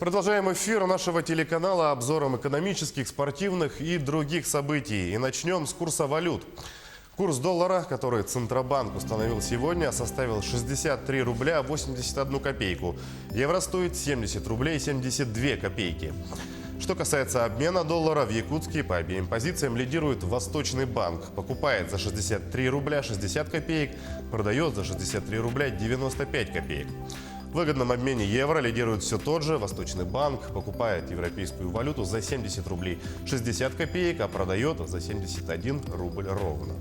Продолжаем эфир нашего телеканала обзором экономических, спортивных и других событий. И начнем с курса валют. Курс доллара, который Центробанк установил сегодня, составил 63 рубля 81 копейку. Евро стоит 70 рублей 72 копейки. Что касается обмена доллара, в Якутске по обеим позициям лидирует Восточный банк. Покупает за 63 рубля 60 копеек, продает за 63 рубля 95 копеек. В выгодном обмене евро лидирует все тот же Восточный банк. Покупает европейскую валюту за 70 рублей 60 копеек, а продает за 71 рубль ровно.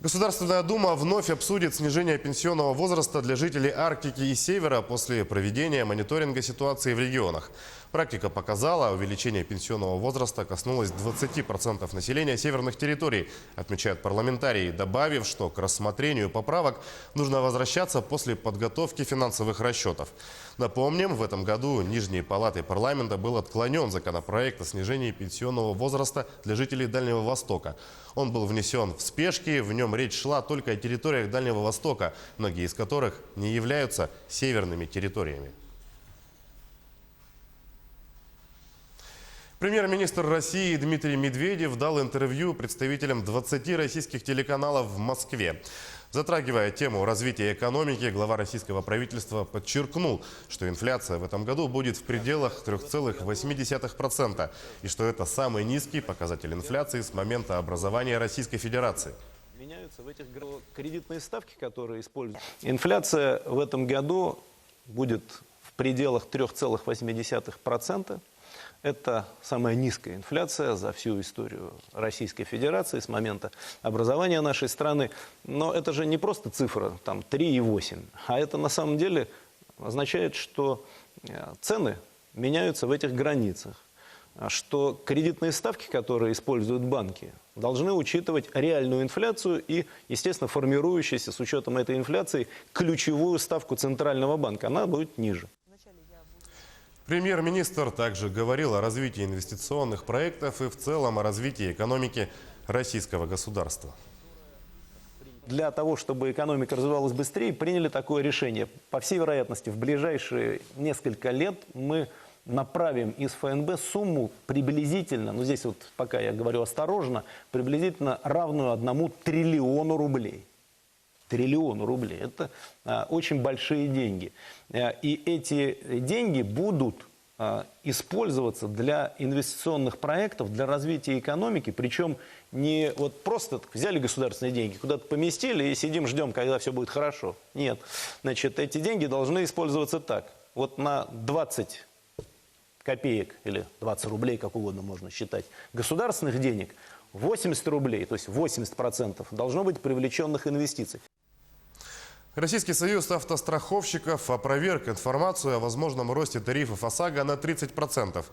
Государственная Дума вновь обсудит снижение пенсионного возраста для жителей Арктики и Севера после проведения мониторинга ситуации в регионах. Практика показала, увеличение пенсионного возраста коснулось 20% населения северных территорий, отмечают парламентарии, добавив, что к рассмотрению поправок нужно возвращаться после подготовки финансовых расчетов. Напомним, в этом году Нижней палатой парламента был отклонен законопроект о снижении пенсионного возраста для жителей Дальнего Востока. Он был внесен в спешке, в нем речь шла только о территориях Дальнего Востока, многие из которых не являются северными территориями. Премьер-министр России Дмитрий Медведев дал интервью представителям 20 российских телеканалов в Москве. Затрагивая тему развития экономики, глава российского правительства подчеркнул, что инфляция в этом году будет в пределах 3,8% и что это самый низкий показатель инфляции с момента образования Российской Федерации. Меняются в этих кредитные ставки, которые используют. Инфляция в этом году будет в пределах 3,8%. Это самая низкая инфляция за всю историю Российской Федерации с момента образования нашей страны. Но это же не просто цифра, там 3,8, а это на самом деле означает, что цены меняются в этих границах, что кредитные ставки, которые используют банки, должны учитывать реальную инфляцию и, естественно, формирующуюся с учетом этой инфляции ключевую ставку Центрального банка. Она будет ниже. Премьер-министр также говорил о развитии инвестиционных проектов и в целом о развитии экономики российского государства. Для того, чтобы экономика развивалась быстрее, приняли такое решение. По всей вероятности, в ближайшие несколько лет мы направим из ФНБ сумму приблизительно, ну здесь вот пока я говорю осторожно, приблизительно равную 1 триллиону рублей. Триллиону рублей. Это очень большие деньги. И эти деньги будут использоваться для инвестиционных проектов, для развития экономики. Причем не вот просто взяли государственные деньги, куда-то поместили и сидим, ждем, когда все будет хорошо. Нет. Значит, эти деньги должны использоваться так. Вот на 20 копеек или 20 рублей, как угодно можно считать, государственных денег 80 рублей, то есть 80% должно быть привлеченных инвестиций. Российский союз автостраховщиков опроверг информацию о возможном росте тарифов ОСАГО на 30%.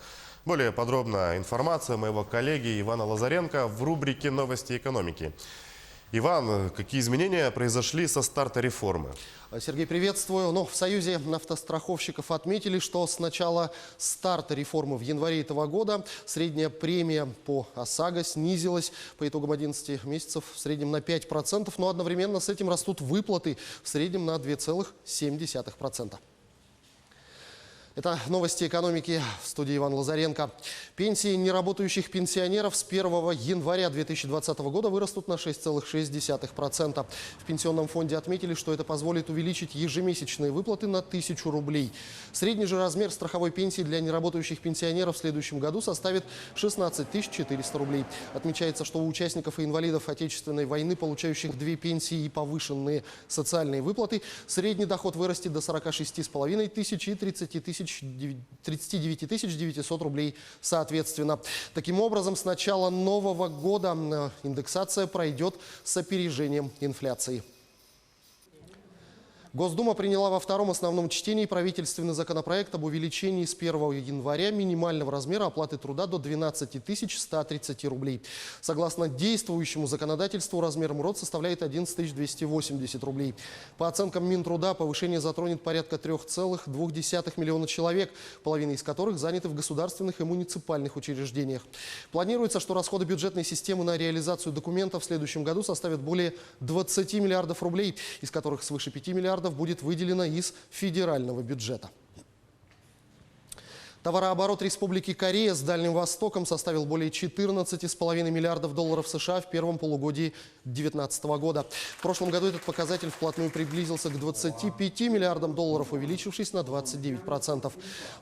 Более подробная информация моего коллеги Ивана Лазаренко в рубрике «Новости экономики». Иван, какие изменения произошли со старта реформы? Сергей, приветствую. В Союзе автостраховщиков отметили, что с начала старта реформы в январе этого года средняя премия по ОСАГО снизилась по итогам 11 месяцев в среднем на 5%, но одновременно с этим растут выплаты в среднем на 2,7%. Это новости экономики, в студии Иван Лазаренко. Пенсии неработающих пенсионеров с 1 января 2020 года вырастут на 6,6%. В Пенсионном фонде отметили, что это позволит увеличить ежемесячные выплаты на 1000 рублей. Средний же размер страховой пенсии для неработающих пенсионеров в следующем году составит 16 400 рублей. Отмечается, что у участников и инвалидов Отечественной войны, получающих 2 пенсии и повышенные социальные выплаты, средний доход вырастет до 46,5 тысяч и 39 900 рублей соответственно. Таким образом, с начала нового года индексация пройдет с опережением инфляции. Госдума приняла во втором основном чтении правительственный законопроект об увеличении с 1 января минимального размера оплаты труда до 12 130 рублей. Согласно действующему законодательству, размер МРОТ составляет 11 280 рублей. По оценкам Минтруда, повышение затронет порядка 3,2 миллиона человек, половина из которых заняты в государственных и муниципальных учреждениях. Планируется, что расходы бюджетной системы на реализацию документов в следующем году составят более 20 миллиардов рублей, из которых свыше 5 миллиардов будет выделено из федерального бюджета. Товарооборот Республики Корея с Дальним Востоком составил более 14,5 миллиардов долларов США в первом полугодии 2019 года. В прошлом году этот показатель вплотную приблизился к 25 миллиардам долларов, увеличившись на 29%.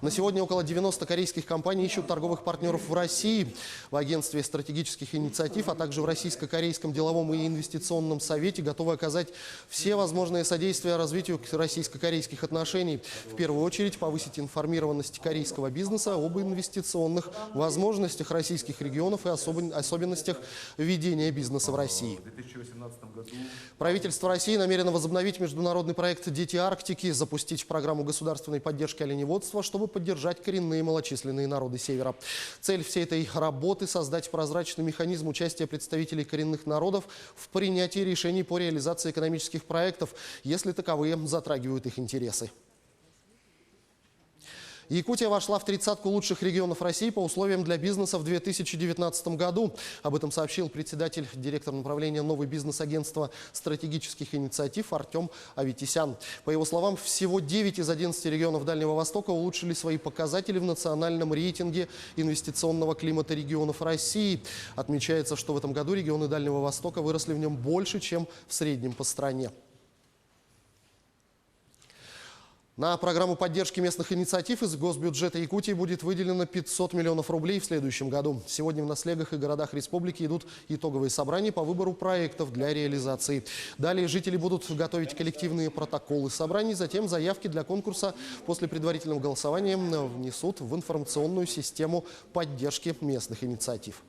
На сегодня около 90 корейских компаний ищут торговых партнеров в России. В Агентстве стратегических инициатив, а также в Российско-корейском деловом и инвестиционном совете готовы оказать все возможные содействия развитию российско-корейских отношений. В первую очередь повысить информированность корейского бизнеса об инвестиционных возможностях российских регионов и особенностях ведения бизнеса в России. Правительство России намерено возобновить международный проект «Дети Арктики», запустить программу государственной поддержки оленеводства, чтобы поддержать коренные малочисленные народы Севера. Цель всей этой работы – создать прозрачный механизм участия представителей коренных народов в принятии решений по реализации экономических проектов, если таковые затрагивают их интересы. Якутия вошла в 30-ку лучших регионов России по условиям для бизнеса в 2019 году. Об этом сообщил директор направления «Новый бизнес-агентства стратегических инициатив» Артем Аветисян. По его словам, всего 9 из 11 регионов Дальнего Востока улучшили свои показатели в национальном рейтинге инвестиционного климата регионов России. Отмечается, что в этом году регионы Дальнего Востока выросли в нем больше, чем в среднем по стране. На программу поддержки местных инициатив из госбюджета Якутии будет выделено 500 миллионов рублей в следующем году. Сегодня в наследах и городах республики идут итоговые собрания по выбору проектов для реализации. Далее жители будут готовить коллективные протоколы собраний, затем заявки для конкурса после предварительного голосования внесут в информационную систему поддержки местных инициатив.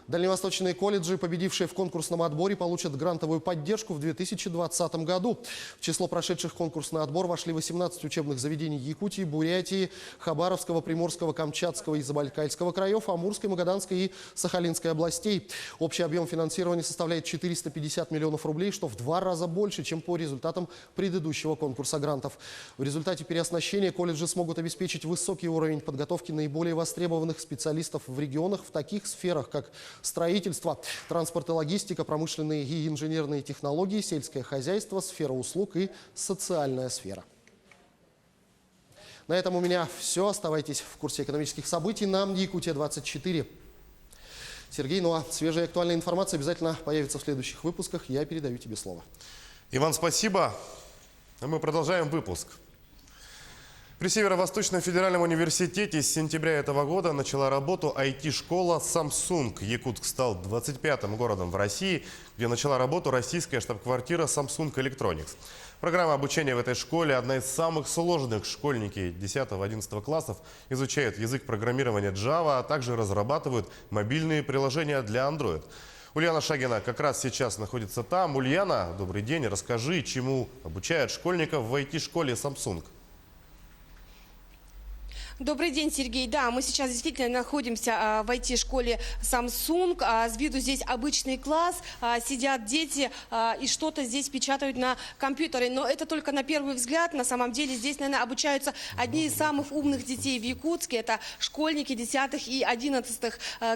Дальневосточные колледжи, победившие в конкурсном отборе, получат грантовую поддержку в 2020 году. В число прошедших конкурсный отбор вошли 18 учебных заведений Якутии, Бурятии, Хабаровского, Приморского, Камчатского и Забайкальского краев, Амурской, Магаданской и Сахалинской областей. Общий объем финансирования составляет 450 миллионов рублей, что в 2 раза больше, чем по результатам предыдущего конкурса грантов. В результате переоснащения колледжи смогут обеспечить высокий уровень подготовки наиболее востребованных специалистов в регионах в таких сферах, как строительство, транспорт и логистика, промышленные и инженерные технологии, сельское хозяйство, сфера услуг и социальная сфера. На этом у меня все. Оставайтесь в курсе экономических событий на Якутия-24. Сергей, ну а свежая и актуальная информация обязательно появится в следующих выпусках. Я передаю тебе слово. Иван, спасибо. А мы продолжаем выпуск. При Северо-Восточном федеральном университете с сентября этого года начала работу IT-школа Samsung. Якутск стал 25-м городом в России, где начала работу российская штаб-квартира Samsung Electronics. Программа обучения в этой школе одна из самых сложных. Школьники 10-11 классов изучают язык программирования Java, а также разрабатывают мобильные приложения для Android. Ульяна Шагина как раз сейчас находится там. Ульяна, добрый день. Расскажи, чему обучают школьников в IT-школе Samsung. Добрый день, Сергей. Да, мы сейчас действительно находимся в IT-школе Samsung. С виду здесь обычный класс, сидят дети и что-то здесь печатают на компьютере. Но это только на первый взгляд. На самом деле здесь, наверное, обучаются одни из самых умных детей в Якутске. Это школьники 10 и 11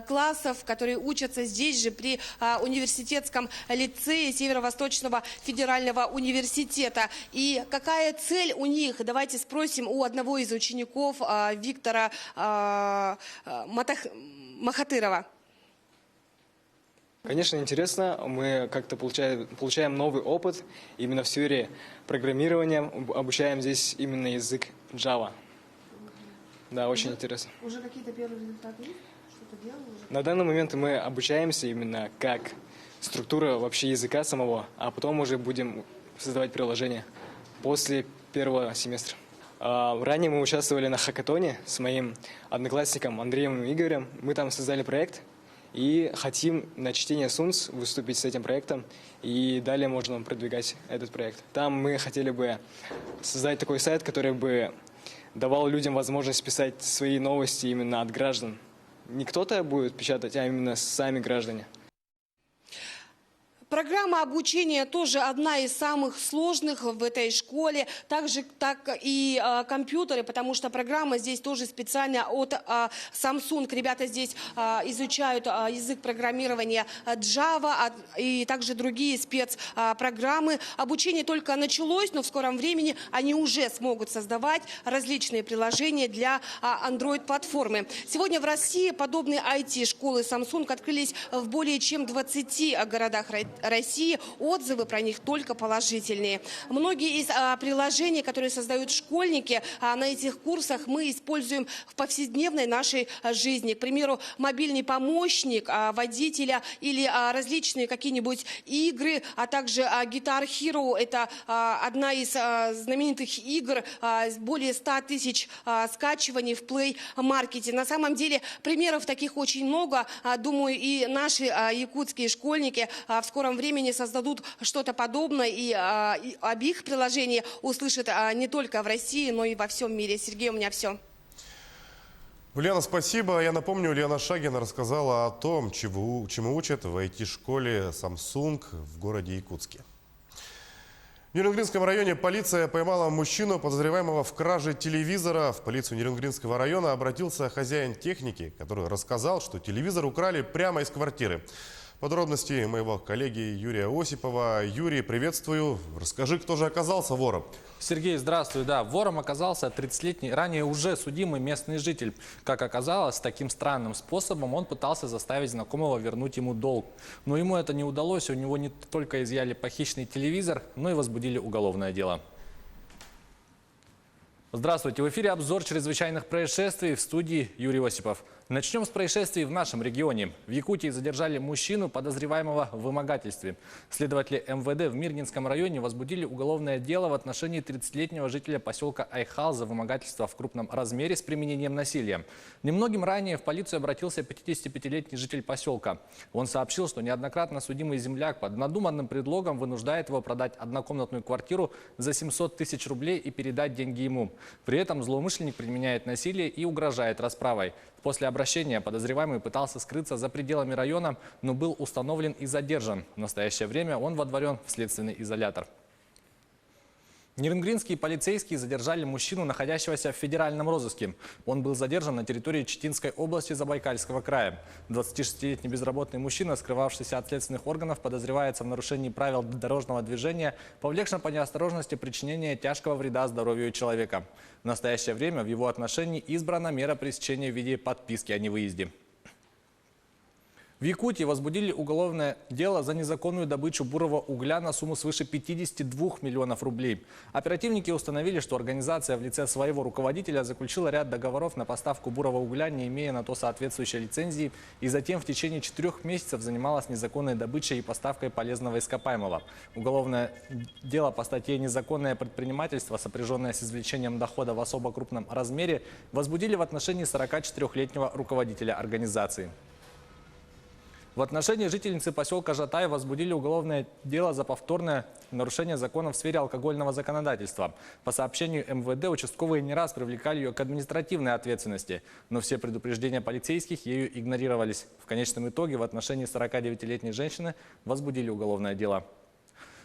классов, которые учатся здесь же при университетском лицее Северо-Восточного федерального университета. И какая цель у них? Давайте спросим у одного из учеников, Виктора Махатырова. Конечно, интересно. Мы как-то получаем новый опыт именно в сфере программирования. Обучаем здесь именно язык Java. Да, очень интересно. Уже какие-то первые результаты есть? Что-то делали уже? На данный момент мы обучаемся именно как структура вообще языка самого, а потом уже будем создавать приложение после первого семестра. Ранее мы участвовали на хакатоне с моим одноклассником Андреем и Игорем. Мы там создали проект и хотим на чтение СУНС выступить с этим проектом. И далее можно продвигать этот проект. Там мы хотели бы создать такой сайт, который бы давал людям возможность писать свои новости именно от граждан. Не кто-то будет печатать, а именно сами граждане. Программа обучения тоже одна из самых сложных в этой школе, так и компьютеры, потому что программа здесь тоже специально от Samsung. Ребята здесь изучают язык программирования Java и также другие спецпрограммы. Обучение только началось, но в скором времени они уже смогут создавать различные приложения для Android-платформы. Сегодня в России подобные IT-школы Samsung открылись в более чем 20 городах России. Отзывы про них только положительные. Многие из приложений, которые создают школьники на этих курсах, мы используем в повседневной нашей жизни. К примеру, мобильный помощник водителя или различные какие-нибудь игры, а также Guitar Hero. Это одна из знаменитых игр, более 100 тысяч скачиваний в Play Market. На самом деле примеров таких очень много. Думаю, и наши якутские школьники в скором времени создадут что-то подобное и об их приложении услышат не только в России, но и во всем мире. Сергей, у меня все. Ульяна, спасибо. Я напомню, Ульяна Шагина рассказала о том, чему учат в IT-школе Samsung в городе Якутске. В Нерюнгринском районе полиция поймала мужчину, подозреваемого в краже телевизора. В полицию Нерюнгринского района обратился хозяин техники, который рассказал, что телевизор украли прямо из квартиры. Подробности моего коллеги Юрия Осипова. Юрий, приветствую. Расскажи, кто же оказался вором? Сергей, здравствуй. Да, вором оказался 30-летний, ранее уже судимый местный житель. Как оказалось, таким странным способом он пытался заставить знакомого вернуть ему долг. Но ему это не удалось, у него не только изъяли похищенный телевизор, но и возбудили уголовное дело. Здравствуйте, в эфире обзор чрезвычайных происшествий, в студии Юрий Осипов. Начнем с происшествий в нашем регионе. В Якутии задержали мужчину, подозреваемого в вымогательстве. Следователи МВД в Мирнинском районе возбудили уголовное дело в отношении 30-летнего жителя поселка Айхал за вымогательство в крупном размере с применением насилия. Немногим ранее в полицию обратился 55-летний житель поселка. Он сообщил, что неоднократно судимый земляк под надуманным предлогом вынуждает его продать однокомнатную квартиру за 700 тысяч рублей и передать деньги ему. При этом злоумышленник применяет насилие и угрожает расправой. После обращения подозреваемый пытался скрыться за пределами района, но был установлен и задержан. В настоящее время он водворен в следственный изолятор. Нерюнгринские полицейские задержали мужчину, находящегося в федеральном розыске. Он был задержан на территории Читинской области Забайкальского края. 26-летний безработный мужчина, скрывавшийся от следственных органов, подозревается в нарушении правил дорожного движения, повлекшем по неосторожности причинения тяжкого вреда здоровью человека. В настоящее время в его отношении избрана мера пресечения в виде подписки о невыезде. В Якутии возбудили уголовное дело за незаконную добычу бурого угля на сумму свыше 52 миллионов рублей. Оперативники установили, что организация в лице своего руководителя заключила ряд договоров на поставку бурого угля, не имея на то соответствующей лицензии, и затем в течение 4 месяцев занималась незаконной добычей и поставкой полезного ископаемого. Уголовное дело по статье «Незаконное предпринимательство, сопряженное с извлечением дохода в особо крупном размере», возбудили в отношении 44-летнего руководителя организации. В отношении жительницы поселка Жатай возбудили уголовное дело за повторное нарушение закона в сфере алкогольного законодательства. По сообщению МВД, участковые не раз привлекали ее к административной ответственности, но все предупреждения полицейских ею игнорировались. В конечном итоге в отношении 49-летней женщины возбудили уголовное дело.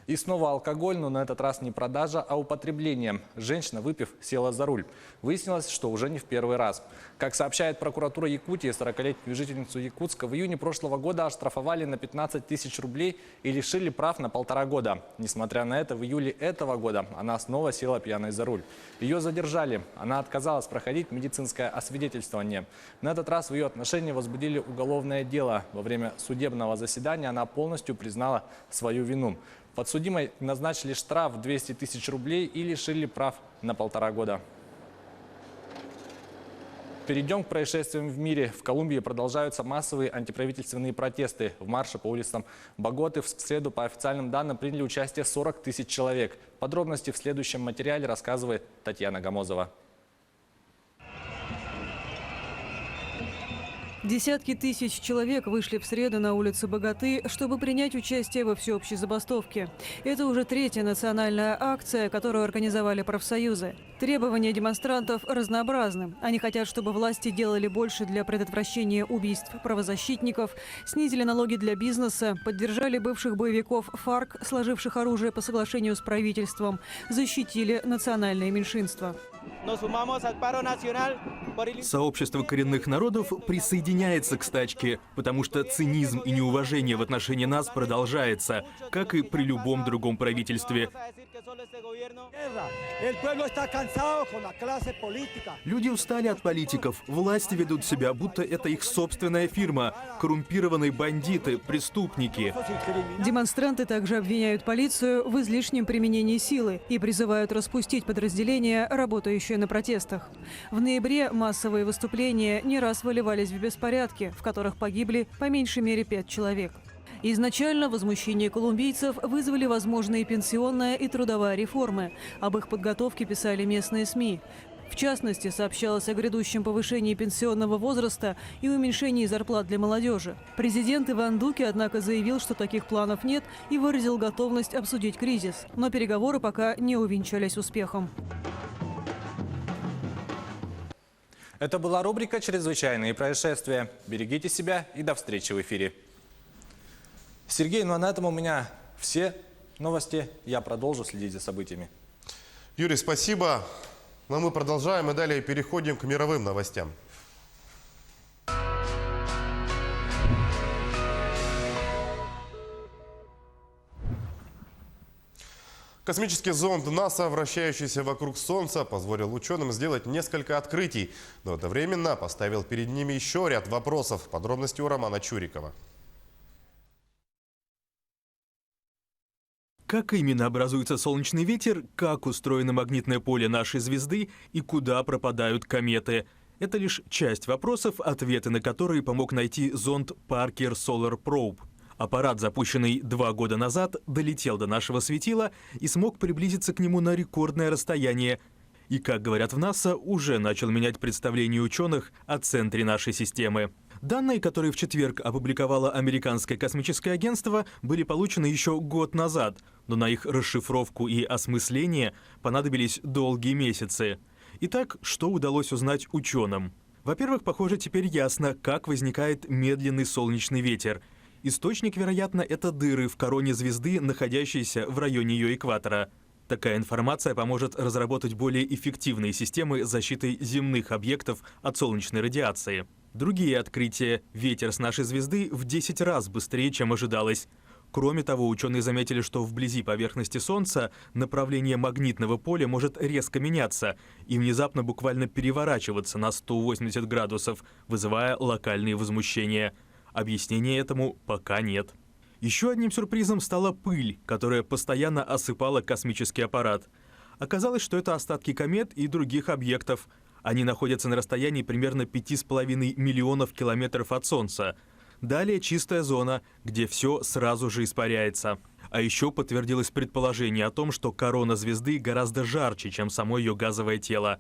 И снова алкоголь, но на этот раз не продажа, а употребление. Женщина, выпив, села за руль. Выяснилось, что уже не в первый раз. Как сообщает прокуратура Якутии, 40-летнюю жительницу Якутска в июне прошлого года оштрафовали на 15 тысяч рублей и лишили прав на 1,5 года. Несмотря на это, в июле этого года она снова села пьяной за руль. Ее задержали. Она отказалась проходить медицинское освидетельствование. На этот раз в ее отношении возбудили уголовное дело. Во время судебного заседания она полностью признала свою вину. Подсудимой назначили штраф 200 тысяч рублей и лишили прав на 1,5 года. Перейдем к происшествиям в мире. В Колумбии продолжаются массовые антиправительственные протесты. В марше по улицам Боготы в среду, по официальным данным, приняли участие 40 тысяч человек. Подробности в следующем материале рассказывает Татьяна Гамозова. Десятки тысяч человек вышли в среду на улицы Богаты, чтобы принять участие во всеобщей забастовке. Это уже третья национальная акция, которую организовали профсоюзы. Требования демонстрантов разнообразны. Они хотят, чтобы власти делали больше для предотвращения убийств правозащитников, снизили налоги для бизнеса, поддержали бывших боевиков ФАРК, сложивших оружие по соглашению с правительством, защитили национальные меньшинства. Сообщество коренных народов присоединяется к стачке, потому что цинизм и неуважение в отношении нас продолжается, как и при любом другом правительстве. Люди устали от политиков. Власти ведут себя, будто это их собственная фирма. Коррумпированные бандиты, преступники. Демонстранты также обвиняют полицию в излишнем применении силы и призывают распустить подразделения, работающие на протестах. В ноябре массовые выступления не раз выливались в беспорядки, в которых погибли по меньшей мере 5 человек. Изначально возмущение колумбийцев вызвали возможные пенсионная и трудовая реформы. Об их подготовке писали местные СМИ. В частности, сообщалось о грядущем повышении пенсионного возраста и уменьшении зарплат для молодежи. Президент Иван Дуке, однако, заявил, что таких планов нет, и выразил готовность обсудить кризис. Но переговоры пока не увенчались успехом. Это была рубрика «Чрезвычайные происшествия». Берегите себя и до встречи в эфире. Сергей, ну а на этом у меня все новости. Я продолжу следить за событиями. Юрий, спасибо. Но мы продолжаем и далее переходим к мировым новостям. Космический зонд НАСА, вращающийся вокруг Солнца, позволил ученым сделать несколько открытий, но одновременно поставил перед ними еще ряд вопросов. Подробности у Романа Чурикова. Как именно образуется солнечный ветер, как устроено магнитное поле нашей звезды и куда пропадают кометы? Это лишь часть вопросов, ответы на которые помог найти зонд Parker Solar Probe. Аппарат, запущенный 2 года назад, долетел до нашего светила и смог приблизиться к нему на рекордное расстояние. И, как говорят в НАСА, уже начал менять представление ученых о центре нашей системы. Данные, которые в четверг опубликовало Американское космическое агентство, были получены еще год назад, но на их расшифровку и осмысление понадобились долгие месяцы. Итак, что удалось узнать ученым? Во-первых, похоже, теперь ясно, как возникает медленный солнечный ветер. Источник, вероятно, это дыры в короне звезды, находящиеся в районе ее экватора. Такая информация поможет разработать более эффективные системы защиты земных объектов от солнечной радиации. Другие открытия. Ветер с нашей звезды в 10 раз быстрее, чем ожидалось. Кроме того, ученые заметили, что вблизи поверхности Солнца направление магнитного поля может резко меняться и внезапно буквально переворачиваться на 180 градусов, вызывая локальные возмущения. Объяснения этому пока нет. Еще одним сюрпризом стала пыль, которая постоянно осыпала космический аппарат. Оказалось, что это остатки комет и других объектов. Они находятся на расстоянии примерно 5,5 миллионов километров от Солнца. Далее чистая зона, где все сразу же испаряется. А еще подтвердилось предположение о том, что корона звезды гораздо жарче, чем само ее газовое тело.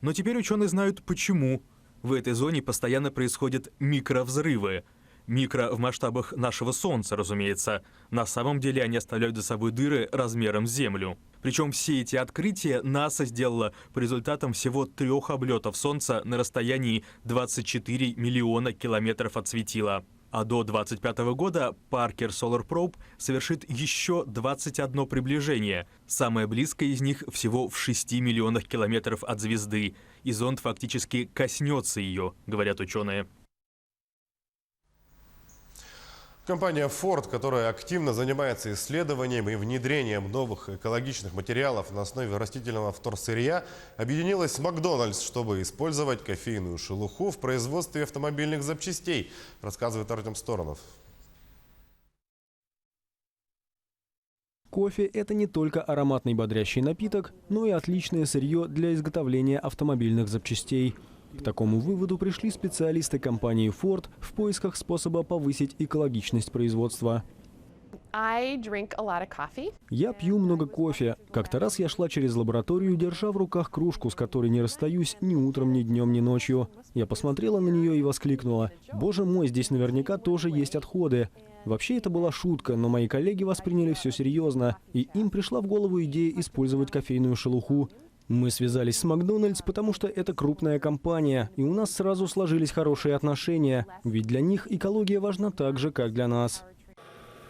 Но теперь ученые знают почему. В этой зоне постоянно происходят микровзрывы. Микро в масштабах нашего Солнца, разумеется. На самом деле они оставляют за собой дыры размером с Землю. Причем все эти открытия НАСА сделала по результатам всего 3 облетов Солнца на расстоянии 24 миллиона километров от светила. А до 2025 года Parker Solar Probe совершит еще 21 приближение. Самое близкое из них всего в 6 миллионах километров от звезды. И зонд фактически коснется ее, говорят ученые. Компания Ford, которая активно занимается исследованием и внедрением новых экологичных материалов на основе растительного вторсырья, объединилась с Макдональдс, чтобы использовать кофейную шелуху в производстве автомобильных запчастей, рассказывает Артем Сторонов. Кофе – это не только ароматный бодрящий напиток, но и отличное сырье для изготовления автомобильных запчастей. К такому выводу пришли специалисты компании Ford в поисках способа повысить экологичность производства. I drink a lot of coffee. Я пью много кофе. Как-то раз я шла через лабораторию, держа в руках кружку, с которой не расстаюсь ни утром, ни днем, ни ночью. Я посмотрела на нее и воскликнула: «Боже мой, здесь наверняка тоже есть отходы». Вообще это была шутка, но мои коллеги восприняли все серьезно, и им пришла в голову идея использовать кофейную шелуху. Мы связались с Макдональдс, потому что это крупная компания, и у нас сразу сложились хорошие отношения, ведь для них экология важна так же, как для нас.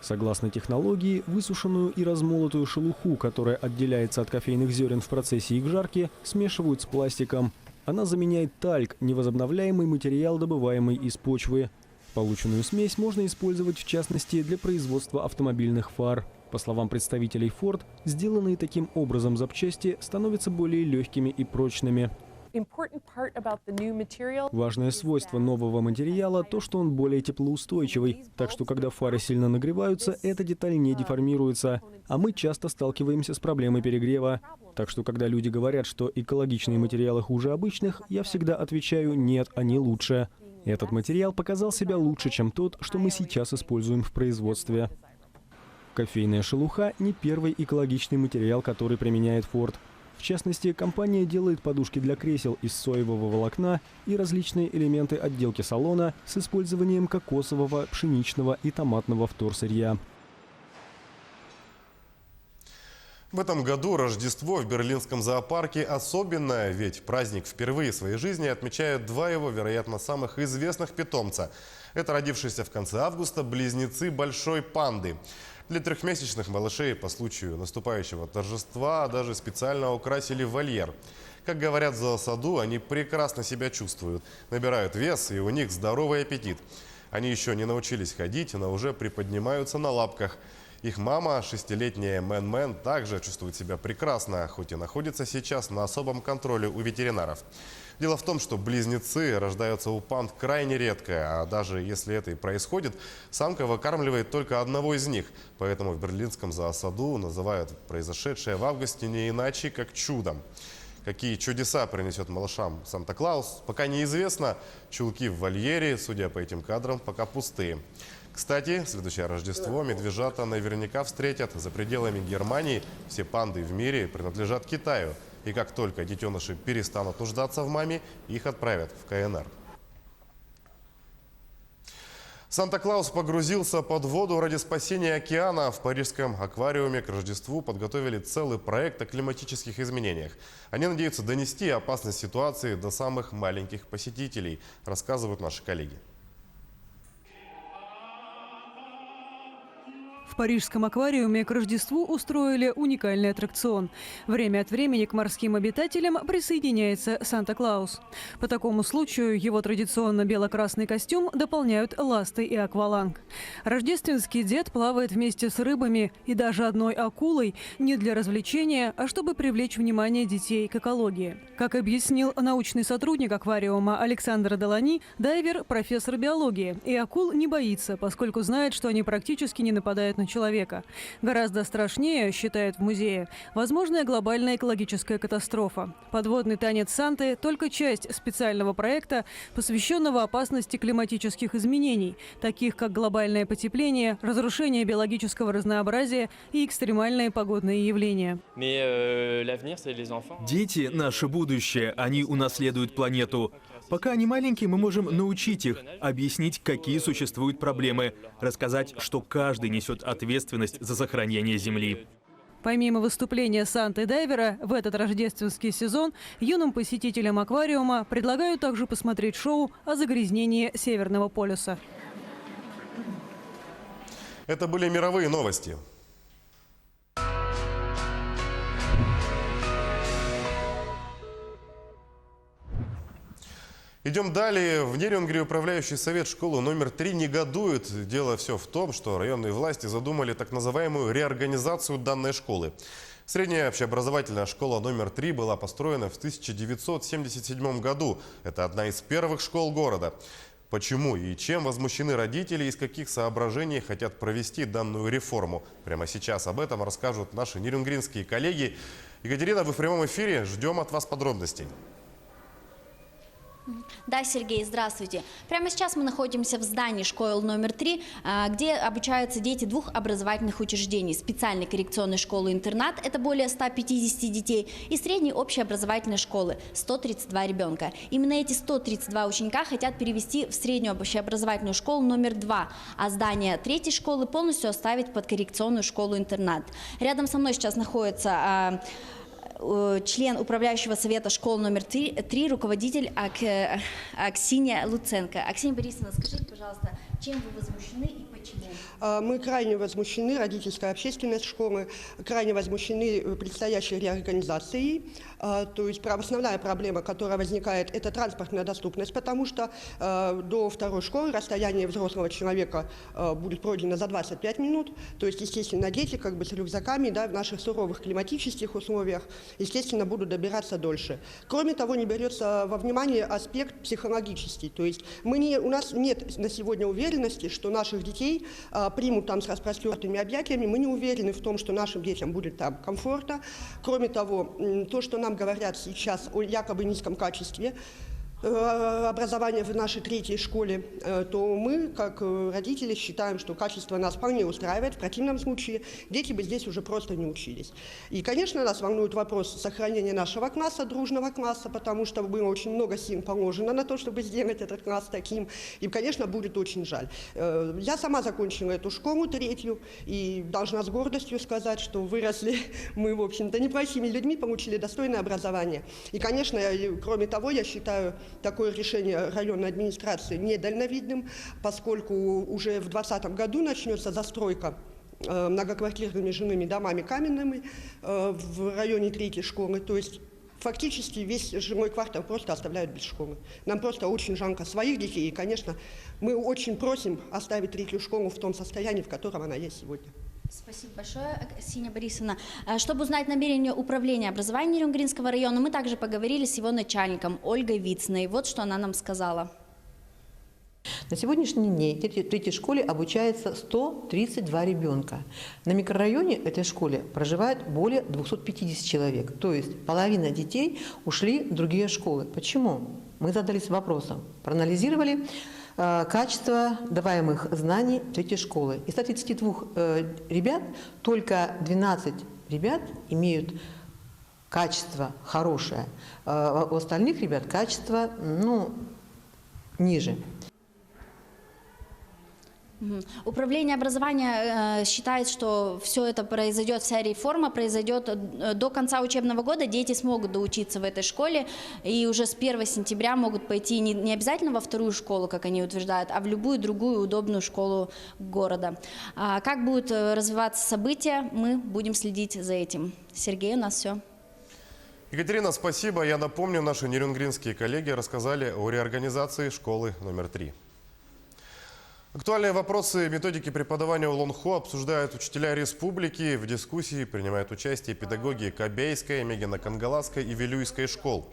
Согласно технологии, высушенную и размолотую шелуху, которая отделяется от кофейных зерен в процессе их жарки, смешивают с пластиком. Она заменяет тальк, невозобновляемый материал, добываемый из почвы. Полученную смесь можно использовать, в частности, для производства автомобильных фар. По словам представителей Ford, сделанные таким образом запчасти становятся более легкими и прочными. Важное свойство нового материала – то, что он более теплоустойчивый. Так что, когда фары сильно нагреваются, эта деталь не деформируется. А мы часто сталкиваемся с проблемой перегрева. Так что, когда люди говорят, что экологичные материалы хуже обычных, я всегда отвечаю: нет, они лучше. Этот материал показал себя лучше, чем тот, что мы сейчас используем в производстве. Кофейная шелуха – не первый экологичный материал, который применяет Ford. В частности, компания делает подушки для кресел из соевого волокна и различные элементы отделки салона с использованием кокосового, пшеничного и томатного вторсырья. В этом году Рождество в берлинском зоопарке особенное, ведь праздник впервые в своей жизни отмечают два его, вероятно, самых известных питомца. Это родившиеся в конце августа близнецы большой панды. Для трехмесячных малышей по случаю наступающего торжества даже специально украсили вольер. Как говорят в зоосаду, они прекрасно себя чувствуют, набирают вес, и у них здоровый аппетит. Они еще не научились ходить, но уже приподнимаются на лапках. Их мама, 6-летняя Мэн-Мэн, также чувствует себя прекрасно, хоть и находится сейчас на особом контроле у ветеринаров. Дело в том, что близнецы рождаются у панд крайне редко, а даже если это и происходит, самка выкармливает только одного из них. Поэтому в берлинском зоосаду называют произошедшее в августе не иначе, как чудом. Какие чудеса принесет малышам Санта-Клаус, пока неизвестно. Чулки в вольере, судя по этим кадрам, пока пустые. Кстати, следующее Рождество медвежата наверняка встретят. За пределами Германии все панды в мире принадлежат Китаю. И как только детеныши перестанут нуждаться в маме, их отправят в КНР. Санта-Клаус погрузился под воду ради спасения океана. В парижском аквариуме к Рождеству подготовили целый проект о климатических изменениях. Они надеются донести опасность ситуации до самых маленьких посетителей, рассказывают наши коллеги. В парижском аквариуме к Рождеству устроили уникальный аттракцион. Время от времени к морским обитателям присоединяется Санта-Клаус. По такому случаю его традиционно бело-красный костюм дополняют ласты и акваланг. Рождественский дед плавает вместе с рыбами и даже одной акулой не для развлечения, а чтобы привлечь внимание детей к экологии. Как объяснил научный сотрудник аквариума Александр Делани, дайвер – профессор биологии, и акул не боится, поскольку знает, что они практически не нападают на человека. Гораздо страшнее, считают в музее, возможная глобальная экологическая катастрофа. Подводный танец Санты – только часть специального проекта, посвященного опасности климатических изменений, таких как глобальное потепление, разрушение биологического разнообразия и экстремальные погодные явления. Дети – наше будущее, они унаследуют планету. Пока они маленькие, мы можем научить их, объяснить, какие существуют проблемы, рассказать, что каждый несет ответственность за сохранение Земли. Помимо выступления Санты-дайвера, в этот рождественский сезон юным посетителям аквариума предлагают также посмотреть шоу о загрязнении Северного полюса. Это были мировые новости. Идем далее. В Нерюнгри управляющий совет школы номер 3 негодует. Дело все в том, что районные власти задумали так называемую реорганизацию данной школы. Средняя общеобразовательная школа номер 3 была построена в 1977 году. Это одна из первых школ города. Почему и чем возмущены родители, из каких соображений хотят провести данную реформу? Прямо сейчас об этом расскажут наши нерюнгринские коллеги. Екатерина, вы в прямом эфире. Ждем от вас подробностей. Да, Сергей, здравствуйте. Прямо сейчас мы находимся в здании школы номер 3, где обучаются дети двух образовательных учреждений. Специальной коррекционной школы-интернат, это более 150 детей, и средней общеобразовательной школы, 132 ребенка. Именно эти 132 ученика хотят перевести в среднюю общеобразовательную школу номер 2, а здание третьей школы полностью оставить под коррекционную школу-интернат. Рядом со мной сейчас находится член управляющего совета школы номер 3, руководитель Аксинья Луценко. Аксинья Борисовна, скажите, пожалуйста, чем вы возмущены и почему? Мы крайне возмущены, родительская общественность школы, крайне возмущены предстоящей реорганизацией. То есть основная проблема, которая возникает, это транспортная доступность, потому что до второй школы расстояние взрослого человека будет пройдено за 25 минут. То есть, естественно, дети с рюкзаками, в наших суровых климатических условиях, естественно, будут добираться дольше. Кроме того, не берется во внимание аспект психологический. То есть у нас нет на сегодня уверенности, что наших детей примут там с распростертыми объятиями. Мы не уверены в том, что нашим детям будет там комфортно. Кроме того, то, что нам говорят сейчас о якобы низком качестве образования в нашей третьей школе, то мы, как родители, считаем, что качество нас вполне устраивает. В противном случае дети бы здесь уже просто не учились. И, конечно, нас волнует вопрос сохранения нашего класса, дружного класса, потому что было очень много сил положено на то, чтобы сделать этот класс таким. И, конечно, будет очень жаль. Я сама закончила эту школу третью и должна с гордостью сказать, что выросли мы, в общем-то, неплохими людьми, получили достойное образование. И, конечно, кроме того, я считаю такое решение районной администрации недальновидным, поскольку уже в 2020 году начнется застройка многоквартирными жилыми домами каменными в районе третьей школы. То есть фактически весь жилой квартал просто оставляют без школы. Нам просто очень жалко своих детей. И, конечно, мы очень просим оставить третью школу в том состоянии, в котором она есть сегодня. Спасибо большое, Аксинья Борисовна. Чтобы узнать намерение управления образованием Нерюнгринского района, мы также поговорили с его начальником Ольгой Вициной. Вот что она нам сказала. На сегодняшний день в третьей школе обучается 132 ребенка. На микрорайоне этой школе проживает более 250 человек. То есть половина детей ушли в другие школы. Почему? Мы задались вопросом, проанализировали качество даваемых знаний третьей школы. Из 132 ребят только 12 ребят имеют качество хорошее, а у остальных ребят качество ниже. Управление образования считает, что все это произойдет, вся реформа произойдет до конца учебного года. Дети смогут доучиться в этой школе и уже с 1 сентября могут пойти не обязательно во вторую школу, как они утверждают, а в любую другую удобную школу города. Как будут развиваться события, мы будем следить за этим. Сергей, у нас все. Екатерина, спасибо. Я напомню, наши нерюнгринские коллеги рассказали о реорганизации школы номер 3. Актуальные вопросы методики преподавания Улон-Хо обсуждают учителя республики. В дискуссии принимают участие педагоги Кобейской, Мегино-Кангаласской и Вилюйской школ.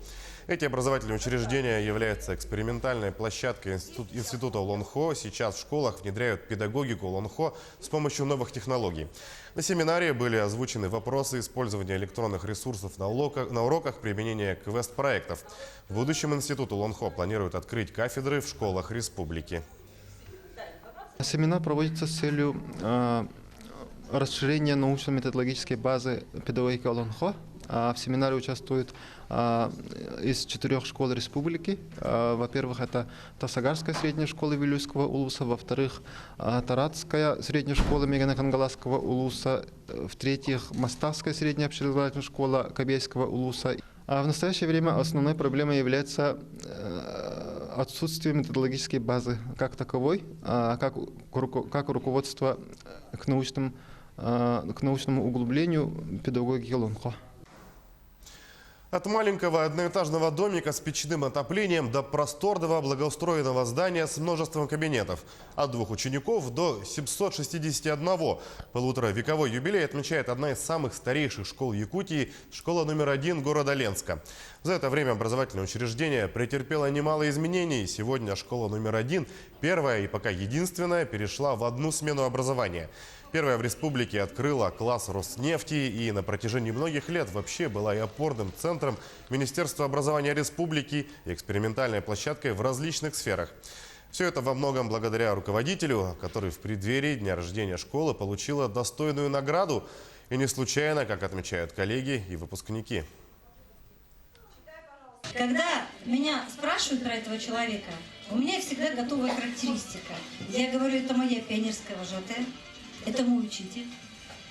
Эти образовательные учреждения являются экспериментальной площадкой института Улон-Хо. Сейчас в школах внедряют педагогику Улон-Хо с помощью новых технологий. На семинаре были озвучены вопросы использования электронных ресурсов на уроках, применения квест-проектов. В будущем институт Улон-Хо планирует открыть кафедры в школах республики. Семинар проводится с целью расширения научно-методологической базы педагогики Улон-Хо. В семинаре участвуют из 4 школ республики. Во-первых, это Тасагарская средняя школа Вилюйского улуса, во-вторых, Таратская средняя школа Мегино-Кангаласского улуса, в-третьих, Моставская средняя общеобразовательная школа Кобейского улуса. В настоящее время основной проблемой является отсутствие методологической базы как таковой, как руководство к научному углублению педагогики Улон-Хо. От маленького одноэтажного домика с печным отоплением до просторного благоустроенного здания с множеством кабинетов. От 2 учеников до 761. Полуторавековой юбилей отмечает одна из самых старейших школ Якутии – школа номер 1 города Ленска. За это время образовательное учреждение претерпело немало изменений. Сегодня школа номер 1, первая и пока единственная, перешла в одну смену образования. Первая в республике открыла класс Роснефти и на протяжении многих лет вообще была и опорным центром Министерства образования республики и экспериментальной площадкой в различных сферах. Все это во многом благодаря руководителю, который в преддверии дня рождения школы получила достойную награду. И не случайно, как отмечают коллеги и выпускники. Когда меня спрашивают про этого человека, у меня всегда готовая характеристика. Я говорю, это моя пионерская вожатая, это мой учитель,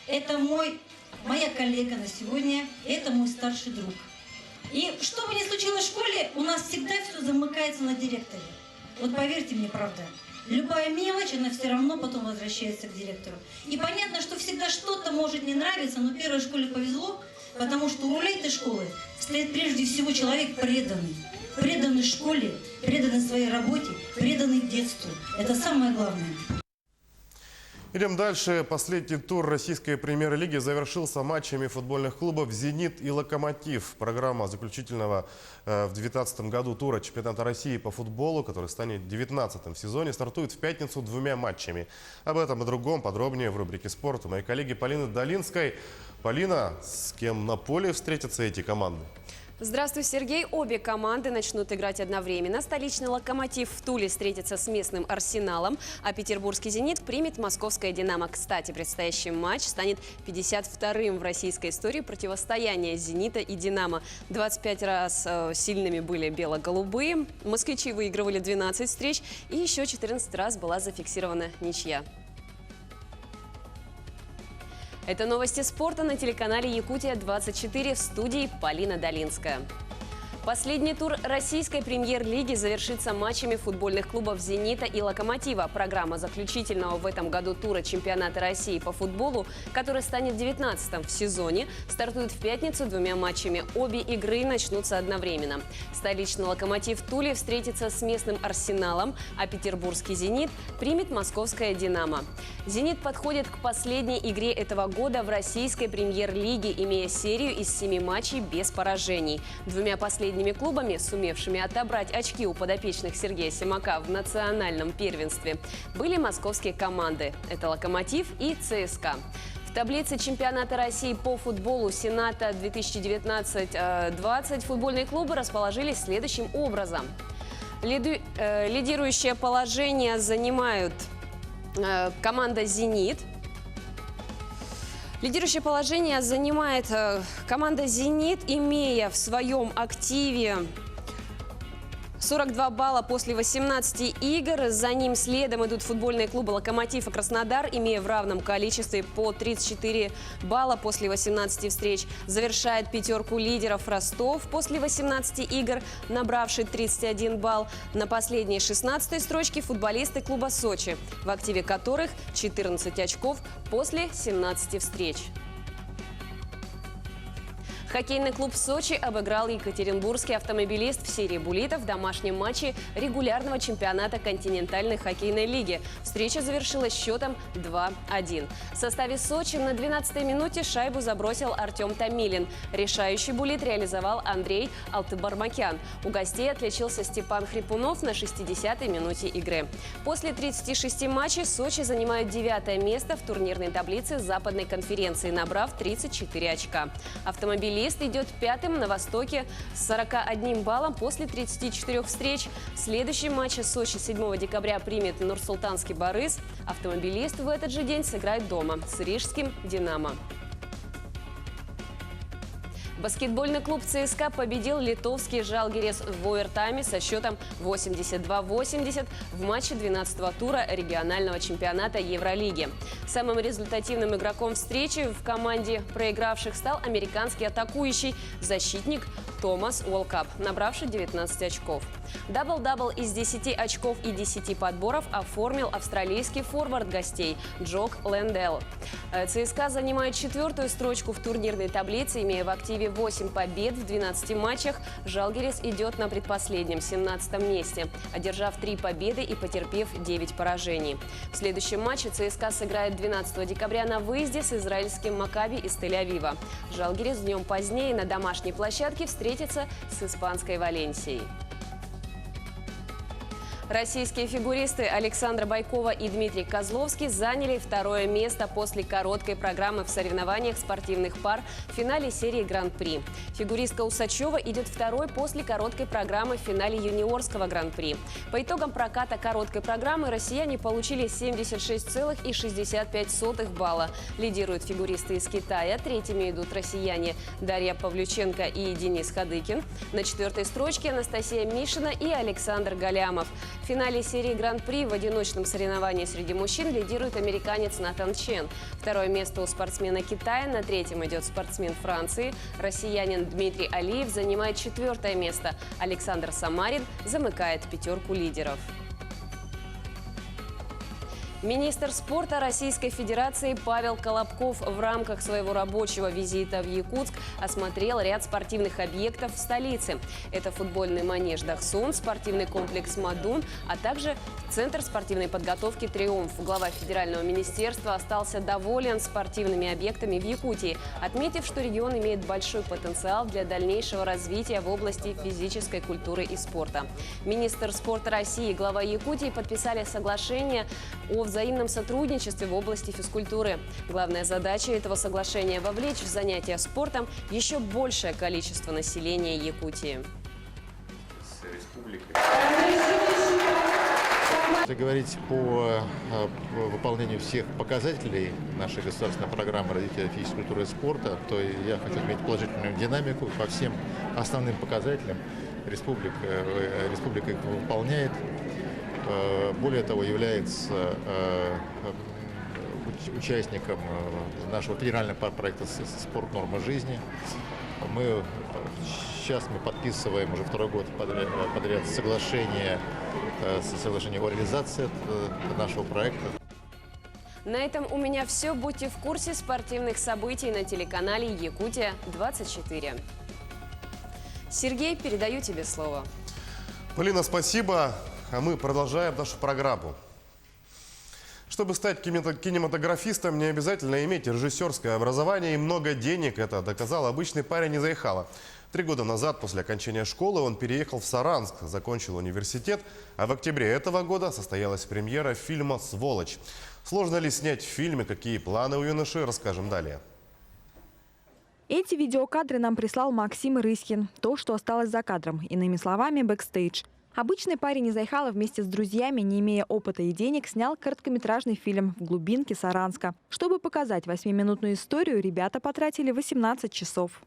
это моя коллега на сегодня, это мой старший друг. И что бы ни случилось в школе, у нас всегда все замыкается на директоре. Вот поверьте мне, правда. Любая мелочь, она все равно потом возвращается к директору. И понятно, что всегда что-то может не нравиться, но первой школе повезло, потому что у рулей этой школы стоит прежде всего человек преданный. Преданный школе, преданный своей работе, преданный детству. Это самое главное. Идем дальше. Последний тур российской премьер-лиги завершился матчами футбольных клубов «Зенит» и «Локомотив». Программа заключительного в 2019 году тура чемпионата России по футболу, который станет 19-м в сезоне, стартует в пятницу 2 матчами. Об этом и другом подробнее в рубрике «Спорт» у моей коллеги Полины Долинской. Полина, с кем на поле встретятся эти команды? Здравствуй, Сергей. Обе команды начнут играть одновременно. Столичный «Локомотив» в Туле встретится с местным «Арсеналом», а петербургский «Зенит» примет московское «Динамо». Кстати, предстоящий матч станет 52-м в российской истории противостояния «Зенита» и «Динамо». 25 раз сильными были бело-голубые. Москвичи выигрывали 12 встреч, и еще 14 раз была зафиксирована ничья. Это новости спорта на телеканале «Якутия-24», в студии Полина Долинская. Последний тур российской премьер-лиги завершится матчами футбольных клубов «Зенита» и «Локомотива». Программа заключительного в этом году тура чемпионата России по футболу, который станет 19-м в сезоне, стартует в пятницу 2 матчами. Обе игры начнутся одновременно. Столичный «Локомотив» в Туле встретится с местным «Арсеналом», а петербургский «Зенит» примет московское «Динамо». «Зенит» подходит к последней игре этого года в российской премьер-лиге, имея серию из 7 матчей без поражений. 2 последними клубами, сумевшими отобрать очки у подопечных Сергея Симака в национальном первенстве, были московские команды. Это «Локомотив» и ЦСКА. В таблице чемпионата России по футболу «Сената» 2019-20 футбольные клубы расположились следующим образом. Лидирующее положение занимают команда «Зенит». Лидирующее положение занимает команда «Зенит», имея в своем активе 42 балла после 18 игр. За ним следом идут футбольные клубы «Локомотив» и «Краснодар», имея в равном количестве по 34 балла после 18 встреч. Завершает пятерку лидеров «Ростов» после 18 игр, набравший 31 балл. На последней 16-й строчке футболисты клуба «Сочи», в активе которых 14 очков после 17 встреч. Хоккейный клуб «Сочи» обыграл екатеринбургский «Автомобилист» в серии буллитов в домашнем матче регулярного чемпионата континентальной хоккейной лиги. Встреча завершилась счетом 2-1. В составе «Сочи» на 12-й минуте шайбу забросил Артем Томилин. Решающий буллит реализовал Андрей Алтыбармакян. У гостей отличился Степан Хрипунов на 60-й минуте игры. После 36 матчей «Сочи» занимает 9-е место в турнирной таблице Западной конференции, набрав 34 очка. «Автомобилист» идет 5-м на Востоке с 41 баллом после 34 встреч. В следующем матче «Сочи» 7 декабря примет Нур-Султанский «Барыс». «Автомобилист» в этот же день сыграет дома с рижским «Динамо». Баскетбольный клуб ЦСКА победил литовский «Žalgiris» в овертайме со счетом 82-80 в матче 12-го тура регионального чемпионата Евролиги. Самым результативным игроком встречи в команде проигравших стал американский атакующий защитник Томас Уолкап, набравший 19 очков. Дабл-дабл из 10 очков и 10 подборов оформил австралийский форвард гостей Джок Лэндell. ЦСКА занимает 4-ю строчку в турнирной таблице, имея в активе 8 побед в 12 матчах. «Žalgiris» идет на предпоследнем, 17-м месте, одержав 3 победы и потерпев 9 поражений. В следующем матче ЦСКА сыграет 12 декабря на выезде с израильским «Макаби» из Тель-Авива. «Žalgiris» днем позднее на домашней площадке встретится с испанской «Валенсией». Российские фигуристы Александра Байкова и Дмитрий Козловский заняли второе место после короткой программы в соревнованиях спортивных пар в финале серии Гран-при. Фигуристка Усачева идет второй после короткой программы в финале юниорского Гран-при. По итогам проката короткой программы россияне получили 76,65 балла. Лидируют фигуристы из Китая. Третьими идут россияне Дарья Павлюченко и Денис Хадыкин. На четвертой строчке Анастасия Мишина и Александр Галямов. В финале серии Гран-при в одиночном соревновании среди мужчин лидирует американец Натан Чен. Второе место у спортсмена Китая, на третьем идет спортсмен Франции. Россиянин Дмитрий Алиев занимает четвертое место. Александр Самарин замыкает пятерку лидеров. Министр спорта Российской Федерации Павел Колобков в рамках своего рабочего визита в Якутск осмотрел ряд спортивных объектов в столице. Это футбольный манеж «Дахсон», спортивный комплекс «Мадун», а также Центр спортивной подготовки «Триумф». Глава федерального министерства остался доволен спортивными объектами в Якутии, отметив, что регион имеет большой потенциал для дальнейшего развития в области физической культуры и спорта. Министр спорта России и глава Якутии подписали соглашение о взаимном сотрудничестве в области физкультуры. Главная задача этого соглашения – вовлечь в занятия спортом еще большее количество населения Якутии. Если говорить по выполнению всех показателей нашей государственной программы развития физической культуры и спорта, то я хочу отметить положительную динамику по всем основным показателям. Республика их выполняет. Более того, является участником нашего федерального проекта «Спорт. Норма жизни». Сейчас мы подписываем уже второй год подряд соглашение о реализации нашего проекта. На этом у меня все. Будьте в курсе спортивных событий на телеканале «Якутия-24». Сергей, передаю тебе слово. Полина, спасибо. А мы продолжаем нашу программу. Чтобы стать кинематографистом, не обязательно иметь режиссерское образование и много денег. Это доказал обычный парень из Айхала. 3 года назад, после окончания школы, он переехал в Саранск, закончил университет, а в октябре этого года состоялась премьера фильма «Сволочь». Сложно ли снять в фильме, какие планы у юноши, расскажем далее. Эти видеокадры нам прислал Максим Рыськин. То, что осталось за кадром. Иными словами, бэкстейдж. Обычный парень из Айхала вместе с друзьями, не имея опыта и денег, снял короткометражный фильм в глубинке Саранска. Чтобы показать 8-минутную историю, ребята потратили 18 часов.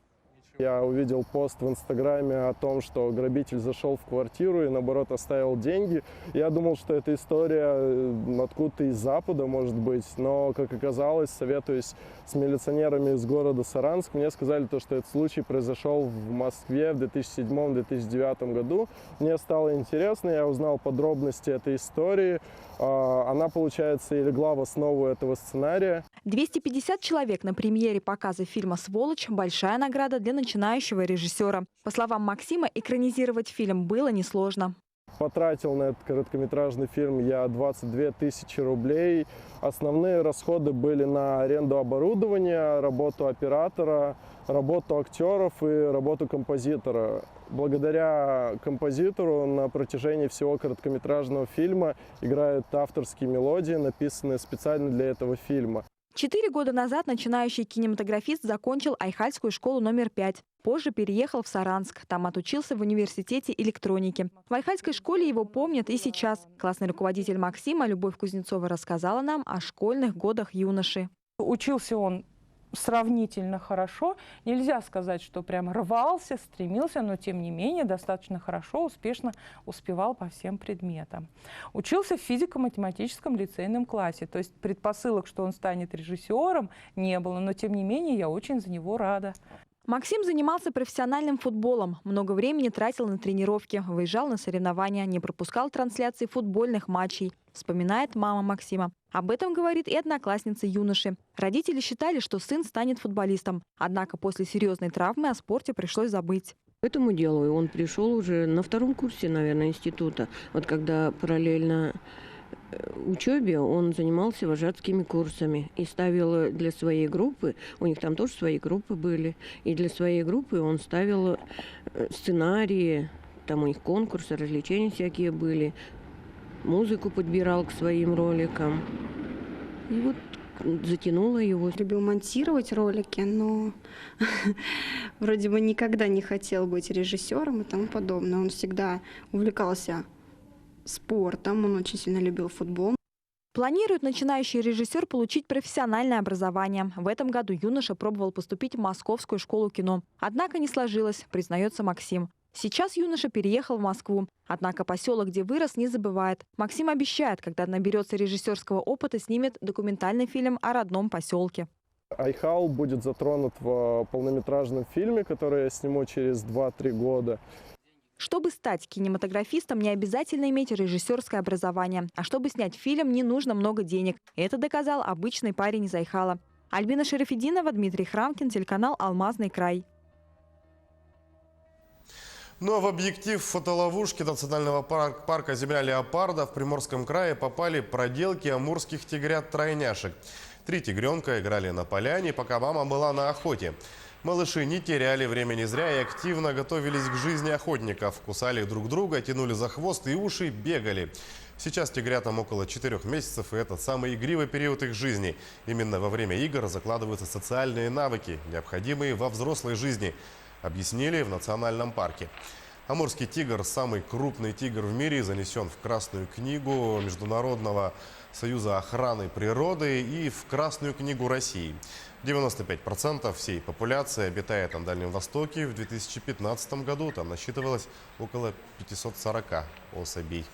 Я увидел пост в Инстаграме о том, что грабитель зашел в квартиру и, наоборот, оставил деньги. Я думал, что эта история откуда-то из Запада, может быть. Но, как оказалось, советуясь с милиционерами из города Саранск, мне сказали, что этот случай произошел в Москве в 2007-2009 году. Мне стало интересно, я узнал подробности этой истории. Она, получается, и легла в основу этого сценария. 250 человек на премьере показа фильма «Сволочь» – большая награда для начинающего режиссера. По словам Максима, экранизировать фильм было несложно. Потратил на этот короткометражный фильм я 22 тысячи рублей. Основные расходы были на аренду оборудования, работу оператора, работу актеров и работу композитора. Благодаря композитору на протяжении всего короткометражного фильма играют авторские мелодии, написанные специально для этого фильма. 4 года назад начинающий кинематографист закончил Айхальскую школу номер 5. Позже переехал в Саранск. Там отучился в университете электроники. В Айхальской школе его помнят и сейчас. Классный руководитель Максима Любовь Кузнецова рассказала нам о школьных годах юноши. Учился он сравнительно хорошо. Нельзя сказать, что прям рвался, стремился, но тем не менее достаточно хорошо, успешно успевал по всем предметам. Учился в физико-математическом лицейном классе. То есть предпосылок, что он станет режиссером, не было, но тем не менее я очень за него рада. Максим занимался профессиональным футболом. Много времени тратил на тренировки, выезжал на соревнования, не пропускал трансляции футбольных матчей, вспоминает мама Максима. Об этом говорит и одноклассница юноши. Родители считали, что сын станет футболистом. Однако после серьезной травмы о спорте пришлось забыть. К этому делу он пришел уже на 2-м курсе, наверное, института. Вот когда параллельно учебе он занимался вожатскими курсами и ставил для своей группы, у них там тоже свои группы были, и для своей группы он ставил сценарии, там у них конкурсы, развлечения всякие были. музыку подбирал к своим роликам. И вот затянуло его. Любил монтировать ролики, но вроде бы никогда не хотел быть режиссером и тому подобное. Он всегда увлекался спортом, он очень сильно любил футбол. Планирует начинающий режиссер получить профессиональное образование. В этом году юноша пробовал поступить в Московскую школу кино. Однако не сложилось, признается Максим. Сейчас юноша переехал в Москву. Однако поселок, где вырос, не забывает. Максим обещает, когда наберется режиссерского опыта, снимет документальный фильм о родном поселке. Айхал будет затронут в полнометражном фильме, который я сниму через 2-3 года. Чтобы стать кинематографистом, не обязательно иметь режиссерское образование. А чтобы снять фильм, не нужно много денег. Это доказал обычный парень из Айхала. Альбина Шарафеддинова, Дмитрий Храмкин, телеканал «Алмазный край». Ну а в объектив фотоловушки национального парка «Земля леопарда» в Приморском крае попали проделки амурских тигрят-тройняшек. 3 тигренка играли на поляне, пока мама была на охоте. Малыши не теряли времени зря и активно готовились к жизни охотников. Кусали друг друга, тянули за хвост и уши, бегали. Сейчас тигрятам около 4 месяцев, и это самый игривый период их жизни. Именно во время игр закладываются социальные навыки, необходимые во взрослой жизни, объяснили в национальном парке. Амурский тигр, самый крупный тигр в мире, занесен в Красную книгу Международного союза охраны природы и в Красную книгу России. 95% всей популяции обитает на Дальнем Востоке. В 2015 году там насчитывалось около 540 особей.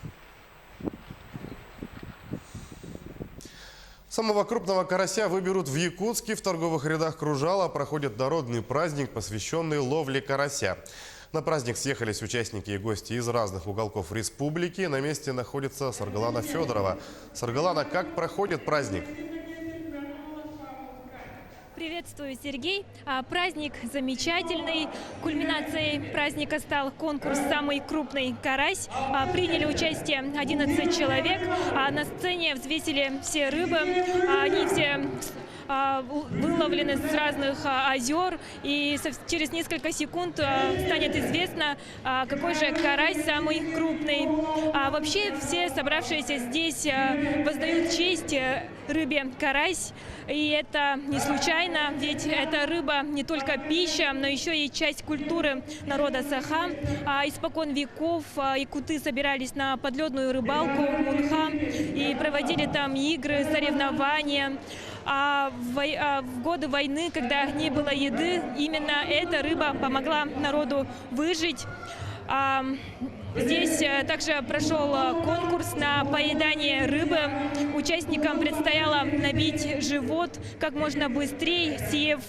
Самого крупного карася выберут в Якутске. В торговых рядах Кружала проходит народный праздник, посвященный ловле карася. На праздник съехались участники и гости из разных уголков республики. На месте находится Саргалана Федорова. Саргалана, как проходит праздник? Приветствую, Сергей. Праздник замечательный. Кульминацией праздника стал конкурс «Самый крупный карась». Приняли участие 11 человек. На сцене взвесили все рыбы. Они все выловлены с разных озер. И через несколько секунд станет известно, какой же карась самый крупный. Вообще все собравшиеся здесь воздают честь рыбе карась. И это не случайно, ведь эта рыба не только пища, но еще и часть культуры народа Саха. Испокон веков якуты собирались на подледную рыбалку Мунха и проводили там игры, соревнования. В годы войны, когда не было еды, именно эта рыба помогла народу выжить. Здесь также прошел конкурс на поедание рыбы. Участникам предстояло набить живот как можно быстрее, съев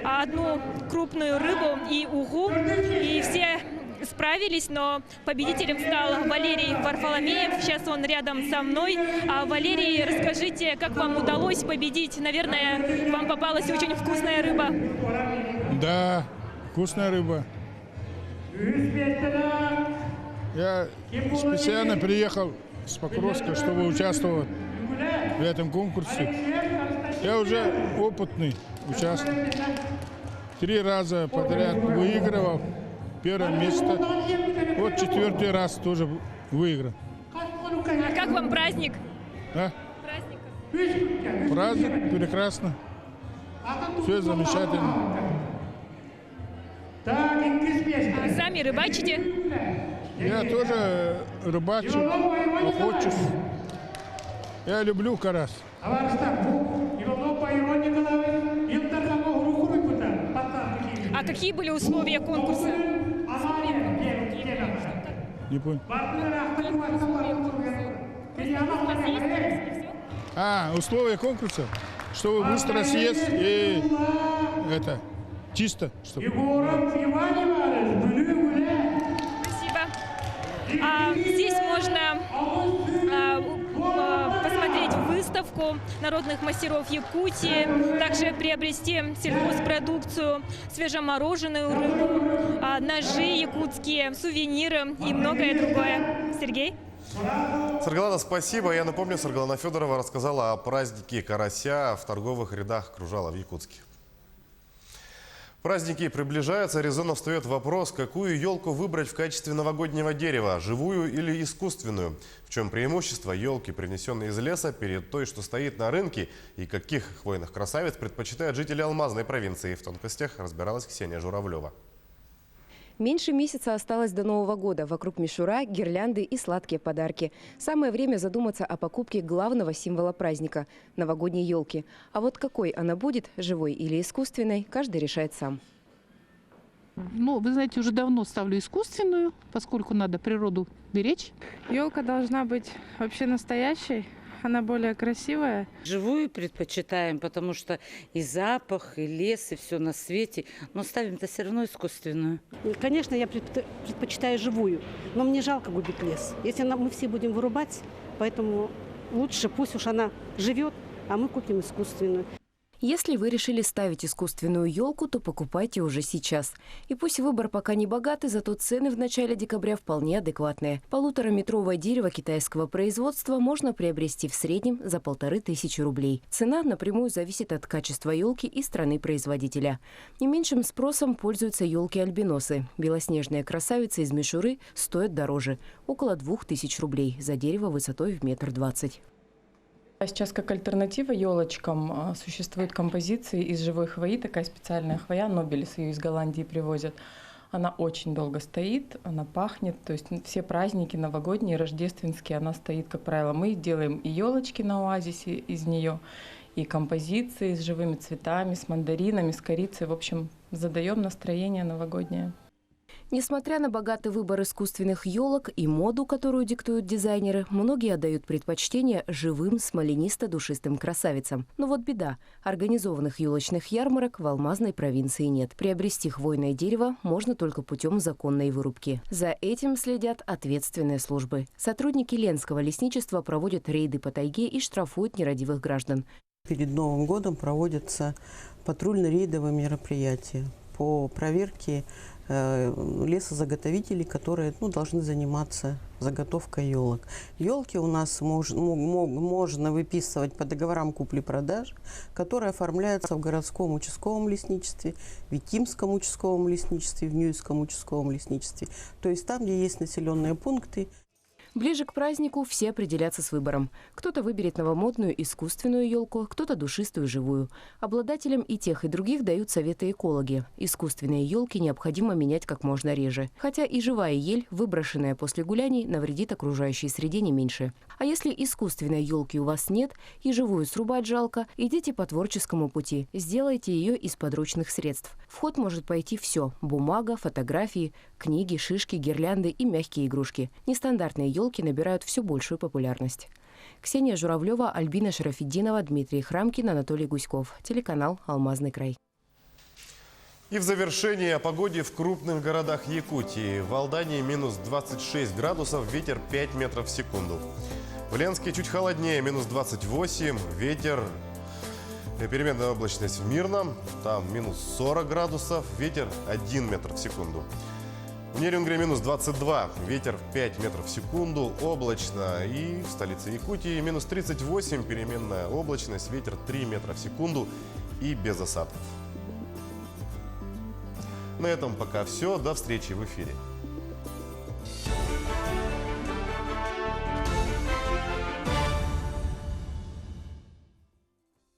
одну крупную рыбу и угу. И все справились, но победителем стал Валерий Варфоломеев. Сейчас он рядом со мной. Валерий, расскажите, как вам удалось победить? Наверное, вам попалась очень вкусная рыба. Да, вкусная рыба. Я специально приехал с Покровска, чтобы участвовать в этом конкурсе. Я уже опытный участник. 3 раза подряд выигрывал. 1 место. Вот 4-й раз тоже выиграл. А как вам праздник? А? Праздник прекрасно. Все замечательно. Сами рыбачите? Я тоже рыбачу, охочусь. Я люблю карась. А какие были условия конкурса? Не понял. Условия конкурса, чтобы быстро съесть и это чисто, чтобы. Здесь можно посмотреть выставку народных мастеров Якутии, также приобрести сельхозпродукцию, свежемороженую рыбу, ножи якутские, сувениры и многое другое. Сергей? Саргалана, спасибо. Я напомню, Саргалана Федорова рассказала о празднике карася в торговых рядах Кружала в Якутске. Праздники приближаются, резонно встает вопрос, какую елку выбрать в качестве новогоднего дерева – живую или искусственную. В чем преимущество елки, принесенной из леса, перед той, что стоит на рынке, и каких хвойных красавиц предпочитают жители Алмазной провинции. В тонкостях разбиралась Ксения Журавлева. Меньше месяца осталось до Нового года. Вокруг мишура, гирлянды и сладкие подарки. Самое время задуматься о покупке главного символа праздника – новогодней елки. А вот какой она будет, живой или искусственной, каждый решает сам. Ну, вы знаете, уже давно ставлю искусственную, поскольку надо природу беречь. Елка должна быть вообще настоящей. Она более красивая. Живую предпочитаем, потому что и запах, и лес, и все на свете. Но ставим-то все равно искусственную. Конечно, я предпочитаю живую, но мне жалко губить лес. Если мы все будем вырубать, поэтому лучше пусть уж она живет, а мы купим искусственную. Если вы решили ставить искусственную елку, то покупайте уже сейчас. И пусть выбор пока не богатый, зато цены в начале декабря вполне адекватные. 1,5-метровое дерево китайского производства можно приобрести в среднем за 1500 рублей. Цена напрямую зависит от качества елки и страны производителя. Не меньшим спросом пользуются елки-альбиносы. Белоснежные красавицы из мишуры стоят дороже – около 2000 рублей за дерево высотой в 1,20 м. Сейчас как альтернатива елочкам существуют композиции из живой хвои, такая специальная хвоя, Нобелис, ее из Голландии привозят. Она очень долго стоит, она пахнет, то есть все праздники новогодние, рождественские, она стоит, как правило. Мы делаем и елочки на оазисе из нее, и композиции с живыми цветами, с мандаринами, с корицей. В общем, задаем настроение новогоднее. Несмотря на богатый выбор искусственных елок и моду, которую диктуют дизайнеры, многие отдают предпочтение живым смоленисто-душистым красавицам. Но вот беда – организованных елочных ярмарок в Алмазной провинции нет. Приобрести хвойное дерево можно только путем законной вырубки. За этим следят ответственные службы. Сотрудники Ленского лесничества проводят рейды по тайге и штрафуют нерадивых граждан. Перед Новым годом проводятся патрульно-рейдовые мероприятия по проверке лесозаготовителей, которые должны заниматься заготовкой елок. Елки у нас можно выписывать по договорам купли-продажи, которые оформляются в городском участковом лесничестве, в Витимском участковом лесничестве, в Ньюйском участковом лесничестве. То есть там, где есть населенные пункты. Ближе к празднику все определятся с выбором. Кто-то выберет новомодную искусственную елку, кто-то душистую живую. Обладателям и тех, и других дают советы экологи. Искусственные елки необходимо менять как можно реже. Хотя и живая ель, выброшенная после гуляний, навредит окружающей среде не меньше. А если искусственной елки у вас нет и живую срубать жалко, идите по творческому пути. Сделайте ее из подручных средств. В ход может пойти все – бумага, фотографии, книги, шишки, гирлянды и мягкие игрушки. Нестандартные елки набирают все большую популярность. Ксения Журавлева, Альбина Шарафетдинова, Дмитрий Храмкин, Анатолий Гуськов. Телеканал «Алмазный край». И в завершении о погоде в крупных городах Якутии. В Алдании минус 26 градусов, ветер 5 метров в секунду. В Ленске чуть холоднее, минус 28, ветер, переменная облачность в Мирном, там минус 40 градусов, ветер 1 метр в секунду. В Нерюнгре минус 22, ветер 5 метров в секунду, облачно. И в столице Якутии минус 38, переменная облачность, ветер 3 метра в секунду и без осадков. На этом пока все. До встречи в эфире.